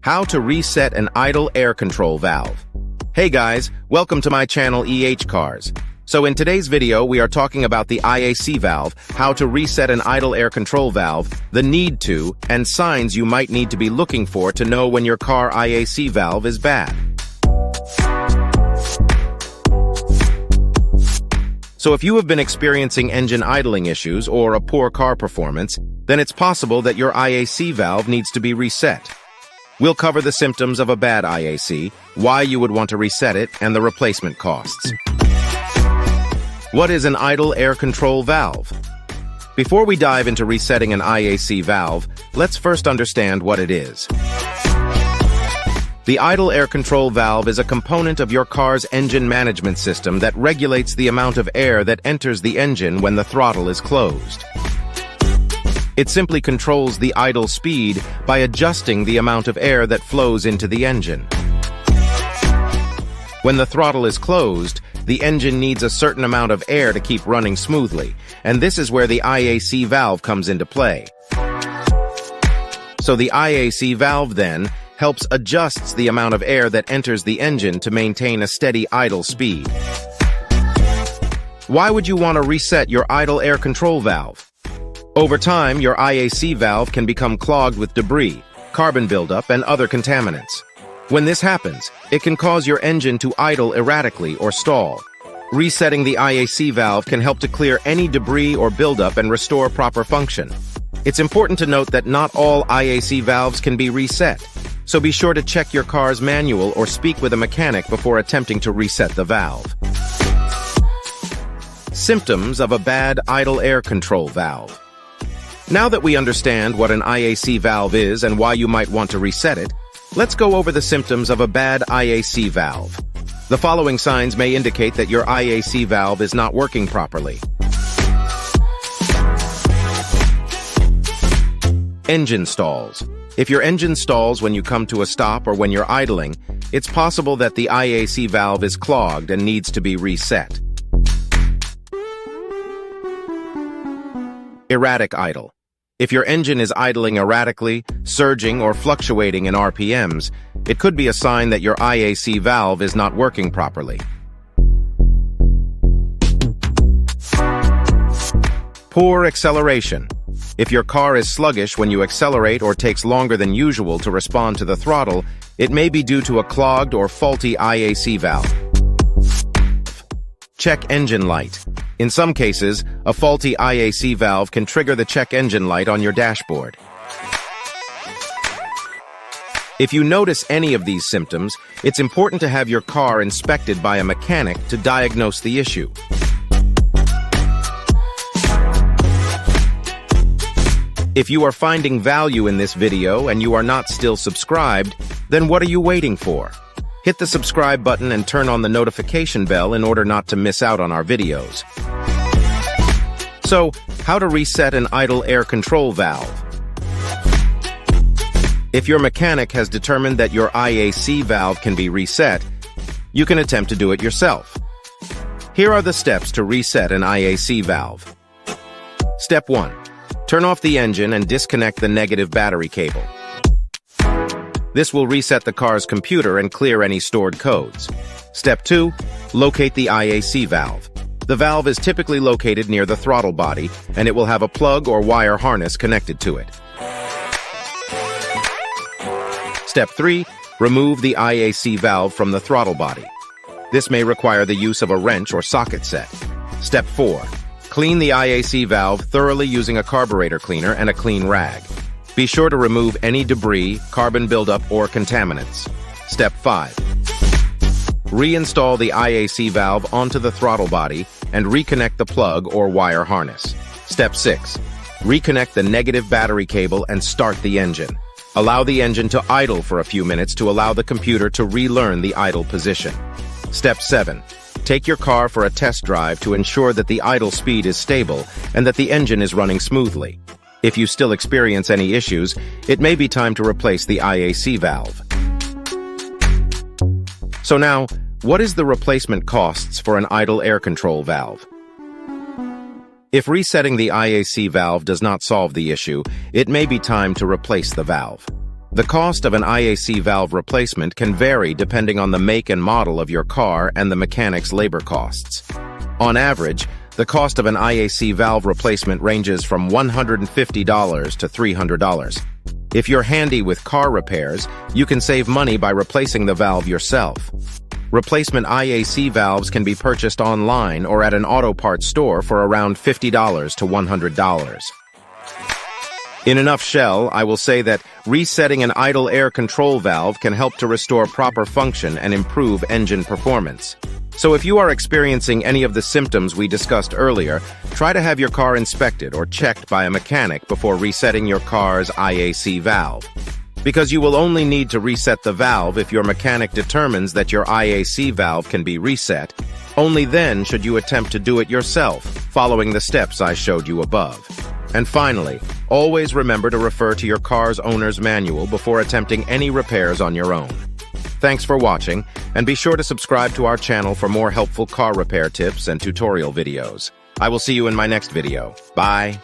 How to reset an idle air control valve. Hey guys, welcome to my channel Cars. So in today's video, we are talking about the IAC valve, how to reset an idle air control valve, the need to, and signs you might need to be looking for to know when your car IAC valve is bad. So if you have been experiencing engine idling issues or a poor car performance, then it's possible that your IAC valve needs to be reset. We'll cover the symptoms of a bad IAC, why you would want to reset it, and the replacement costs. What is an idle air control valve? Before we dive into resetting an IAC valve, let's first understand what it is. The idle air control valve is a component of your car's engine management system that regulates the amount of air that enters the engine when the throttle is closed. It simply controls the idle speed by adjusting the amount of air that flows into the engine. When the throttle is closed, the engine needs a certain amount of air to keep running smoothly, and this is where the IAC valve comes into play. So the IAC valve then helps adjusts the amount of air that enters the engine to maintain a steady idle speed. Why would you want to reset your idle air control valve? Over time, your IAC valve can become clogged with debris, carbon buildup, and other contaminants. When this happens, it can cause your engine to idle erratically or stall. Resetting the IAC valve can help to clear any debris or buildup and restore proper function. It's important to note that not all IAC valves can be reset, so be sure to check your car's manual or speak with a mechanic before attempting to reset the valve. Symptoms of a bad idle air control valve. Now that we understand what an IAC valve is and why you might want to reset it, let's go over the symptoms of a bad IAC valve. The following signs may indicate that your IAC valve is not working properly. Engine stalls. If your engine stalls when you come to a stop or when you're idling, it's possible that the IAC valve is clogged and needs to be reset. Erratic idle. If your engine is idling erratically, surging, or fluctuating in RPMs, it could be a sign that your IAC valve is not working properly. Poor acceleration. If your car is sluggish when you accelerate or takes longer than usual to respond to the throttle, it may be due to a clogged or faulty IAC valve. Check engine light. In some cases, a faulty IAC valve can trigger the check engine light on your dashboard. If you notice any of these symptoms, it's important to have your car inspected by a mechanic to diagnose the issue. If you are finding value in this video and you are not still subscribed, then what are you waiting for? Hit the subscribe button and turn on the notification bell in order not to miss out on our videos. So, how to reset an idle air control valve? If your mechanic has determined that your IAC valve can be reset, you can attempt to do it yourself. Here are the steps to reset an IAC valve. Step 1. Turn off the engine and disconnect the negative battery cable. This will reset the car's computer and clear any stored codes. Step 2. Locate the IAC valve. The valve is typically located near the throttle body, and it will have a plug or wire harness connected to it. Step 3. Remove the IAC valve from the throttle body. This may require the use of a wrench or socket set. Step 4. Clean the IAC valve thoroughly using a carburetor cleaner and a clean rag. Be sure to remove any debris, carbon buildup, or contaminants. Step 5. Reinstall the IAC valve onto the throttle body and reconnect the plug or wire harness. Step 6. Reconnect the negative battery cable and start the engine. Allow the engine to idle for a few minutes to allow the computer to relearn the idle position. Step 7. Take your car for a test drive to ensure that the idle speed is stable and that the engine is running smoothly. If you still experience any issues, it may be time to replace the IAC valve. So now, what is the replacement costs for an idle air control valve? If resetting the IAC valve does not solve the issue, it may be time to replace the valve. The cost of an IAC valve replacement can vary depending on the make and model of your car and the mechanic's labor costs. On average, the cost of an IAC valve replacement ranges from $150 to $300. If you're handy with car repairs, you can save money by replacing the valve yourself. Replacement IAC valves can be purchased online or at an auto parts store for around $50 to $100. In a nutshell, I will say that resetting an idle air control valve can help to restore proper function and improve engine performance. So if you are experiencing any of the symptoms we discussed earlier, try to have your car inspected or checked by a mechanic before resetting your car's IAC valve. Because you will only need to reset the valve if your mechanic determines that your IAC valve can be reset. Only then should you attempt to do it yourself, following the steps I showed you above. And finally, always remember to refer to your car's owner's manual before attempting any repairs on your own. Thanks for watching, and be sure to subscribe to our channel for more helpful car repair tips and tutorial videos. I will see you in my next video. Bye.